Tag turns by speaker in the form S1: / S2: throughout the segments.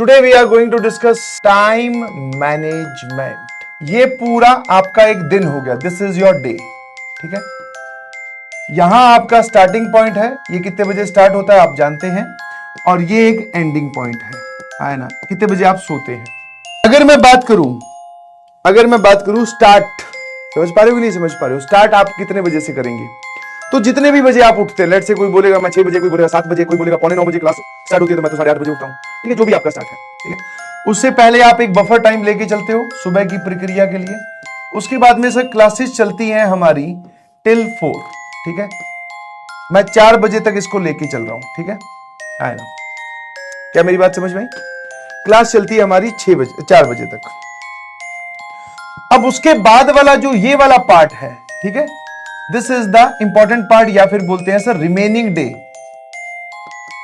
S1: Today we are going to discuss time management. ये पूरा आपका एक दिन हो गया, दिस इज योर डे। ठीक है, यहां आपका स्टार्टिंग पॉइंट है, ये कितने बजे स्टार्ट होता है आप जानते हैं, और ये एक एंडिंग पॉइंट है ना, कितने बजे आप सोते हैं। अगर मैं बात करूं स्टार्ट, समझ पा रहे हो कि नहीं समझ पा रहे हो? स्टार्ट आप कितने बजे से करेंगे? तो जितने भी बजे आप उठते हैं, लेट से कोई बोलेगा मैं 6 बजे, कोई बोलेगा 7 बजे, कोई बोलेगा 8:45 बजे क्लास स्टार्ट होती है तो मैं तो 8:30 बजे उठता हूं। ठीक है, जो भी आपका स्टार्ट है। ठीक है, उससे पहले आप एक बफर टाइम लेके चलते हो सुबह की प्रक्रिया के लिए। उसके बाद में सर क्लासेस चलती हैं हमारी टिल 4। ठीक है, मैं 4 बजे तक इसको लेके चल रहा हूं। ठीक है, आए ना, क्या मेरी बात समझ में आई? क्लास चलती है हमारी 4 बजे तक। अब उसके बाद वाला जो ये वाला पार्ट है, ठीक है, this is the important part, या फिर बोलते हैं सर रिमेनिंग डे।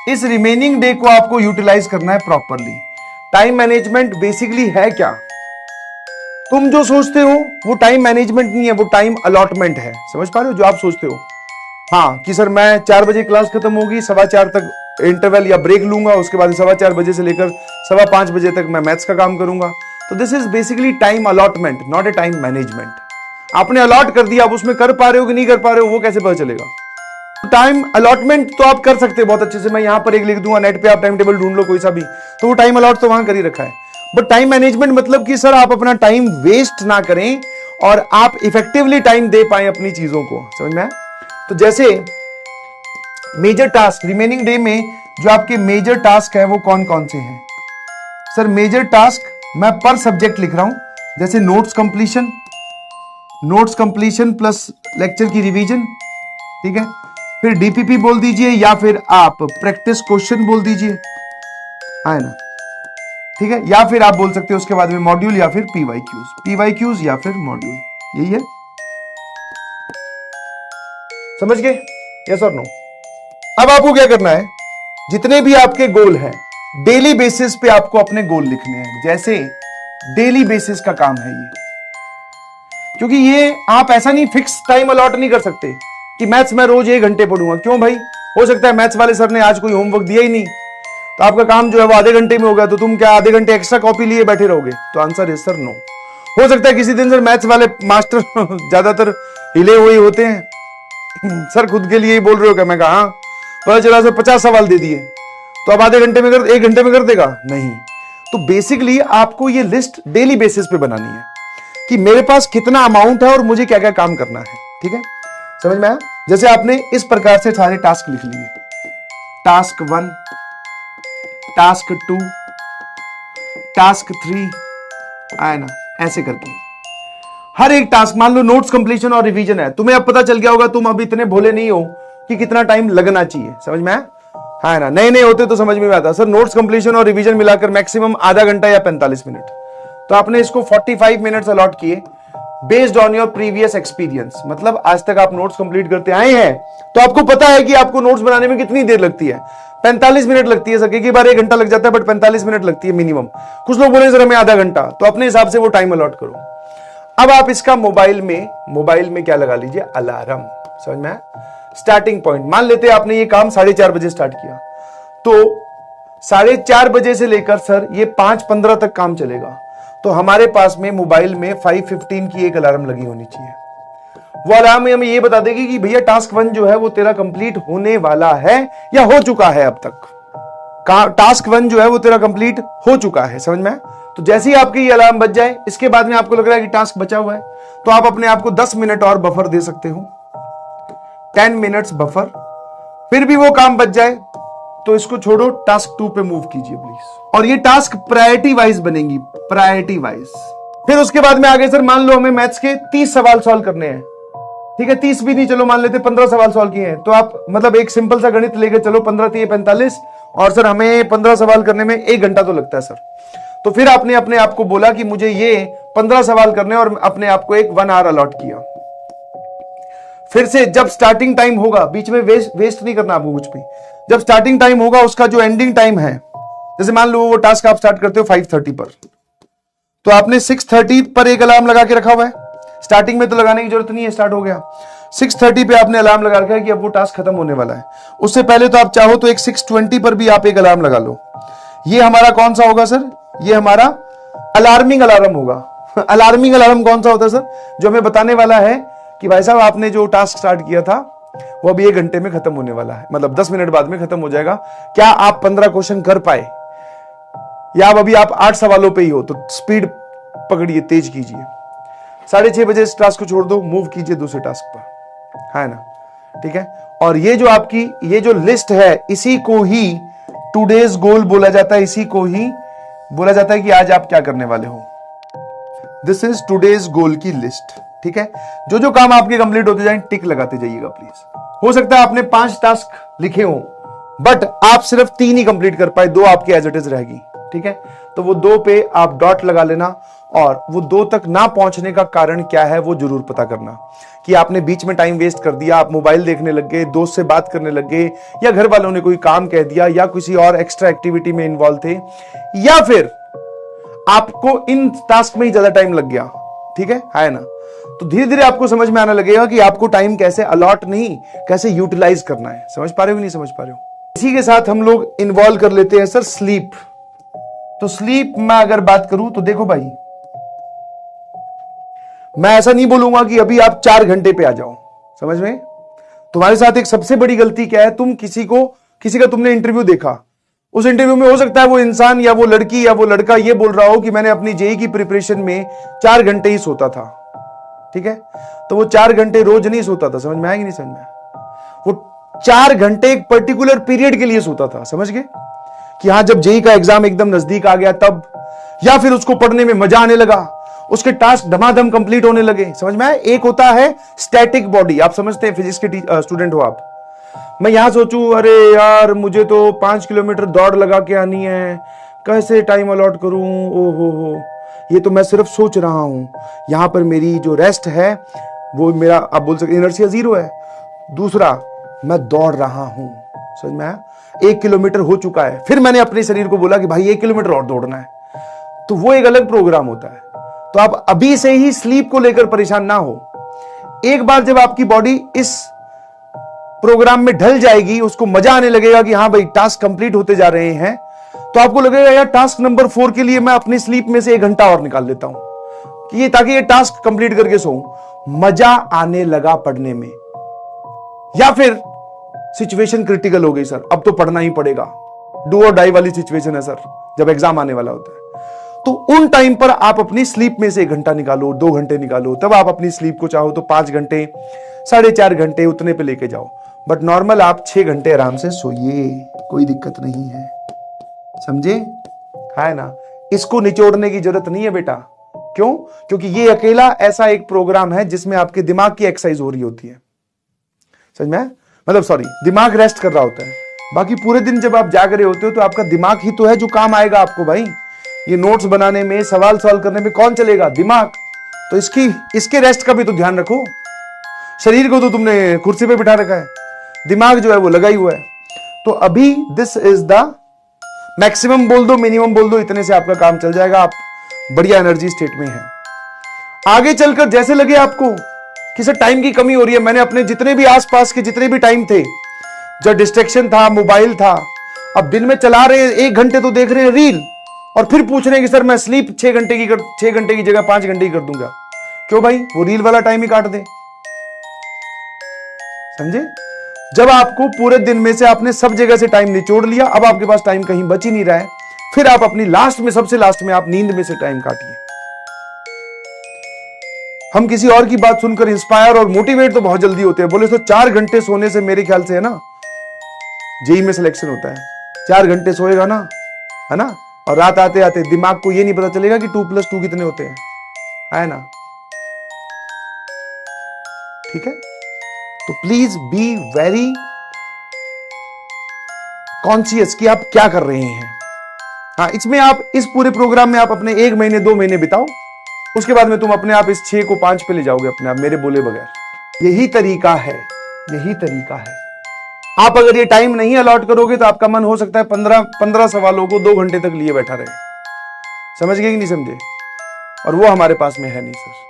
S1: इस रिमेनिंग डे को आपको यूटिलाइज करना है प्रॉपरली। टाइम मैनेजमेंट बेसिकली है क्या? तुम जो सोचते हो वो टाइम मैनेजमेंट नहीं है, वो टाइम अलॉटमेंट है। समझ पा रहे हो जो आप सोचते हो? हाँ, कि सर मैं 4 बजे क्लास खत्म होगी, 4:15 तक इंटरवल या ब्रेक लूंगा, उसके बाद 4:15 बजे से लेकर 5:15 बजे तक मैं मैथ्स का काम करूंगा। तो this is basically time allotment, not a time management. आपने अलॉट कर दिया, अब उसमें कर पा रहे हो कि नहीं कर पा रहे हो वो कैसे पता चलेगा? टाइम अलॉटमेंट तो आप कर सकते हो बहुत अच्छे से, मैं यहां पर एक लिख दूंगा, नेट पे आप टाइम टेबल ढूंढ लो कोई सा भी, तो वो टाइम अलॉट तो वहां कर ही रखा है। बट टाइम मैनेजमेंट मतलब कि सर आप अपना टाइम वेस्ट ना करें और आप इफेक्टिवली टाइम दे पाए अपनी चीजों को। समझ में आया? तो जैसे मेजर टास्क रिमेनिंग डे में जो आपके मेजर टास्क है वो कौन कौन से हैं? सर मेजर टास्क मैं पर सब्जेक्ट लिख रहा हूं, जैसे नोट्स कंप्लीशन प्लस लेक्चर की रिवीजन। ठीक है, फिर डीपीपी बोल दीजिए या फिर आप प्रैक्टिस क्वेश्चन बोल दीजिए, है ना? ठीक है, या फिर आप बोल सकते हो उसके बाद में मॉड्यूल या फिर पीवाईक्यूज या फिर मॉड्यूल, यही है। समझ गए? यस और नो? अब आपको क्या करना है, जितने भी आपके गोल हैं डेली बेसिस पे आपको अपने गोल लिखने हैं। जैसे डेली बेसिस का काम है ये, क्योंकि ये आप ऐसा नहीं फिक्स टाइम अलॉट नहीं कर सकते कि मैथ्स में रोज 1 घंटे पढ़ूंगा। क्यों भाई? हो सकता है मैथ्स वाले सर ने आज कोई होमवर्क दिया ही नहीं, तो आपका काम जो है वो आधे घंटे में होगा, तो तुम क्या आधे घंटे एक्स्ट्रा कॉपी लिए बैठे रहोगे? तो आंसर इज सर नो। हो सकता है किसी दिन सर मैथ्स वाले मास्टर ज्यादातर हिले हुए होते हैं, सर खुद के लिए ही बोल रहे हो क्या? मैं कहा हाँ, पता चला सर 50 सवाल दे दिए, तो अब आधे घंटे में 1 घंटे में कर देगा? नहीं। तो बेसिकली आपको ये लिस्ट डेली बेसिस पे बनानी है कि मेरे पास कितना अमाउंट है और मुझे क्या क्या काम करना है। ठीक है, समझ में आया? जैसे आपने इस प्रकार से सारे टास्क लिख लिए, टास्क 1, टास्क 2, टास्क 3, आया ना, ऐसे करके हर एक टास्क। मान लो नोट्स कंप्लीशन और रिवीजन है, तुम्हें अब पता चल गया होगा, तुम अब इतने भोले नहीं हो कि कितना टाइम लगना चाहिए। समझ में आया? है ना? नए नए होते तो समझ में आता सर नोट्स कंप्लीशन और रिवीजन मिलाकर मैक्सिमम आधा घंटा या 45 मिनट, तो आपने इसको 45 मिनट्स अलॉट किए based on your previous experience. मतलब आज तक आप नोट्स कंप्लीट करते आए हैं, तो आपको पता है कि आपको नोट्स बनाने में कितनी देर लगती है। 45 मिनट लगती है सर, कई बार 1 घंटा लग जाता है, बट 45 मिनट लगती है मिनिमम। कुछ लोग बोले सर हमें आधा घंटा, तो अपने हिसाब से वो टाइम अलॉट करो। अब आप इसका मोबाइल में क्या लगा लीजिए, अलार्म। समझ में आया? स्टार्टिंग पॉइंट मान लेते हैं आपने ये काम 4:30 बजे स्टार्ट किया, तो 4:30 बजे से लेकर सर ये 5:15 तक काम चलेगा, तो हमारे पास में मोबाइल में 5:15 की एक अलार्म लगी होनी चाहिए। वो अलार्म हमें ये बता देगी कि भैया टास्क 1 जो है वो तेरा कंप्लीट होने वाला है या हो चुका है। अब तक टास्क 1 जो है वो तेरा कंप्लीट हो चुका है। समझ में? तो जैसे ही आपकी ये अलार्म बज जाए, इसके बाद में आपको लग रहा है कि टास्क बचा हुआ है, तो आप अपने आप को 10 मिनट और बफर दे सकते हो, 10 मिनट्स बफर। फिर भी वो काम बच जाए तो इसको छोड़ो, टास्क 2 पे मूव कीजिए प्लीज। और ये टास्क प्रायोरिटी वाइज बनेंगी, प्रायोरिटी वाइज। फिर उसके बाद में आगे सर मान लो हमें मैथ्स के 30 सवाल सॉल्व करने हैं। ठीक है, 30 भी नहीं, चलो मान लेते 15 सवाल सॉल्व किए हैं, तो आप मतलब एक सिंपल सा गणित लेकर चलो, 15 3 45, और सर हमें 15 सवाल करने में 1 घंटा तो लगता है सर। तो फिर आपने अपने आप को बोला कि मुझे ये 15 सवाल करने, और अपने आप को एक 1 आवर अलॉट किया। फिर से जब स्टार्टिंग टाइम होगा, बीच में वेस्ट नहीं करना आपको कुछ भी, जब स्टार्टिंग टाइम होगा उसका जो एंडिंग टाइम है, जैसे मान लो वो टास्क आप स्टार्ट करते हो 5:30 पर, तो आपने 6:30 पर एक अलार्म लगा के रखा हुआ है। स्टार्टिंग में तो लगाने की जरूरत नहीं है, स्टार्ट हो गया। 6:30 पे आपने अलार्म लगा रखा है कि अब वो टास्क खत्म होने वाला है। उससे पहले तो आप चाहो तो एक 6:20 पर भी आप एक अलार्म लगा लो, ये हमारा कौन सा होगा सर? ये हमारा अलार्मिंग अलार्म होगा। अलार्मिंग अलार्म कौन सा होता है सर? जो हमें बताने वाला है कि भाई साहब आपने जो टास्क स्टार्ट किया था वो अभी 1 घंटे में खत्म होने वाला है, मतलब 10 मिनट बाद में खत्म हो जाएगा। क्या आप 15 क्वेश्चन कर पाए, या अब अभी आप 8 सवालों पे ही हो, तो स्पीड पकड़िए, तेज कीजिए। 6:30 बजे इस टास्क को छोड़ दो, मूव कीजिए दूसरे टास्क पर, है ना? ठीक है। और ये जो आपकी ये जो लिस्ट है, इसी को ही टुडेज गोल बोला जाता है, इसी को ही बोला जाता है कि आज आप क्या करने वाले हो। दिस इज टुडेज गोल की लिस्ट। ठीक है। जो जो काम आपके कंप्लीट होते जाएं, टिक लगाते जाइएगा प्लीज। हो सकता है आपने 5 टास्क लिखे हो, बट आप सिर्फ 3 ही कंप्लीट कर पाए, 2 आपके एज इट इज रहेगी। ठीक है। तो वो 2 पे आप डॉट लगा लेना, और वो 2 तक ना पहुंचने का कारण क्या है वो जरूर पता करना, कि आपने बीच में टाइम वेस्ट कर दिया, आप मोबाइल देखने लग गए, दोस्त से बात करने लग गए, या घर वालों ने कोई काम कह दिया, या किसी और एक्स्ट्रा एक्टिविटी में इन्वॉल्व थे, या फिर आपको इन टास्क में ही ज्यादा टाइम लग गया। ठीक है ना? तो धीरे धीरे आपको समझ में आने लगेगा कि आपको टाइम कैसे अलॉट नहीं, कैसे यूटिलाइज करना है। समझ पा रहे हो कि नहीं समझ पा रहे हो? इसी के साथ हम लोग इन्वॉल्व कर लेते हैं सर स्लीप। तो स्लीप में अगर बात करूं तो देखो भाई, मैं ऐसा नहीं बोलूंगा कि अभी आप 4 घंटे पे आ जाओ, समझ में? तुम्हारे साथ एक सबसे बड़ी गलती क्या है, तुम किसी का तुमने इंटरव्यू देखा, उस इंटरव्यू में हो सकता है वो इंसान या वो लड़की या वो लड़का ये बोल रहा हो कि मैंने अपनी जेई की प्रिपरेशन में 4 घंटे ही सोता था। ठीक है। तो वो 4 घंटे रोज नहीं सोता था, समझ में आया कि नहीं समझ में? वो 4 घंटे एक पर्टिकुलर पीरियड के लिए सोता था, समझ गए? कि हाँ, जब जेई का एग्जाम एकदम नजदीक आ गया तब, या फिर उसको पढ़ने में मजा आने लगा, उसके टास्क धमाधम कंप्लीट होने लगे। समझ में आया? एक होता है स्टैटिक बॉडी, आप समझते हैं, फिजिक्स के स्टूडेंट हो आप। मैं यहां सोचूं, अरे यार मुझे तो 5 किलोमीटर दौड़ लगा के आनी है, कैसे टाइम अलॉट करूं, ओ हो, ये तो मैं सिर्फ सोच रहा हूं। यहां पर मेरी जो रेस्ट है वो मेरा, आप बोल सकते इनर्शिया 0 है। दूसरा, मैं दौड़ रहा हूं, समझ में आया? 1 किलोमीटर हो चुका है, फिर मैंने अपने शरीर को बोला कि भाई 1 किलोमीटर और दौड़ना है, तो वो एक अलग प्रोग्राम होता है। तो आप अभी से ही स्लीप को लेकर परेशान ना हो। एक बार जब आपकी बॉडी इस प्रोग्राम में ढल जाएगी, उसको मजा आने लगेगा कि हाँ भाई टास्क कंप्लीट होते जा रहे हैं, तो आपको लगेगा यार टास्क नंबर 4 के लिए मैं अपनी स्लीप में से 1 घंटा और निकाल लेता हूं, कि ये ताकि ये टास्क कंप्लीट करके सोऊं। मजा आने लगा पढ़ने में। या फिर सिचुएशन क्रिटिकल हो गई, सर अब तो पढ़ना ही पड़ेगा, डू और डाई वाली सिचुएशन है सर, जब एग्जाम आने वाला होता है, तो उन टाइम पर आप अपनी स्लीप में से 1 घंटा निकालो, 2 घंटे निकालो, तब आप अपनी स्लीप को चाहो तो 5 घंटे, 4.5 घंटे उतने पे लेके जाओ। बट नॉर्मल आप 6 घंटे आराम से सोइए, कोई दिक्कत नहीं है, समझे? है ना? इसको निचोड़ने की जरूरत नहीं है बेटा। क्यों? क्योंकि ये अकेला ऐसा एक प्रोग्राम है जिसमें आपके दिमाग की एक्सरसाइज हो रही होती है, समझ में? मतलब सॉरी, दिमाग रेस्ट कर रहा होता है। बाकी पूरे दिन जब आप जाग रहे होते हो तो आपका दिमाग ही तो है जो काम आएगा आपको भाई। ये नोट्स बनाने में, सवाल सॉल्व करने में कौन चलेगा? दिमाग। तो इसके रेस्ट का भी तो ध्यान रखो। शरीर को तो तुमने कुर्सी पे बिठा रखा है, दिमाग जो है वो लगा ही हुआ है। तो अभी दिस इज द मैक्सिमम बोल दो, मिनिमम बोल दो, इतने से आपका काम चल जाएगा, आप बढ़िया एनर्जी स्टेट में हैं। आगे चलकर जैसे लगे आपको कि सर टाइम की कमी हो रही है, मैंने अपने जितने भी आसपास के जितने भी टाइम थे, जो डिस्ट्रैक्शन था, मोबाइल था, अब दिन में चला रहे हैं, 1 घंटे तो देख रहे हैं रील, और फिर पूछ रहे हैं कि सर मैं स्लीप 6 घंटे की जगह 5 घंटे की कर दूंगा। क्यों भाई? वो रील वाला टाइम ही काट दे, समझे? जब आपको पूरे दिन में से आपने सब जगह से टाइम निचोड़ लिया, अब आपके पास टाइम कहीं बच ही नहीं रहा है, फिर आप अपनी लास्ट में, सबसे लास्ट में आप नींद में से टाइम काटिए। हम किसी और की बात सुनकर इंस्पायर और मोटिवेट तो बहुत जल्दी होते हैं। बोले तो 4 घंटे सोने से मेरे ख्याल से, है ना, जेई में सिलेक्शन होता है। 4 घंटे सोएगा ना, है ना, और रात आते आते दिमाग को ये नहीं पता चलेगा कि 2+2 कितने होते हैं, है ना? ठीक है। तो प्लीज बी वेरी कॉन्शियस कि आप क्या कर रहे हैं। हाँ, इसमें आप इस पूरे प्रोग्राम में आप अपने 1 महीने 2 महीने बिताओ, उसके बाद में तुम अपने आप इस 6 को 5 पे ले जाओगे अपने आप, मेरे बोले बगैर। यही तरीका है, यही तरीका है। आप अगर ये टाइम नहीं अलॉट करोगे तो आपका मन हो सकता है 15 सवालों को 2 घंटे तक लिए बैठा रहे। समझ गए कि नहीं समझे? और वो हमारे पास में है नहीं सर।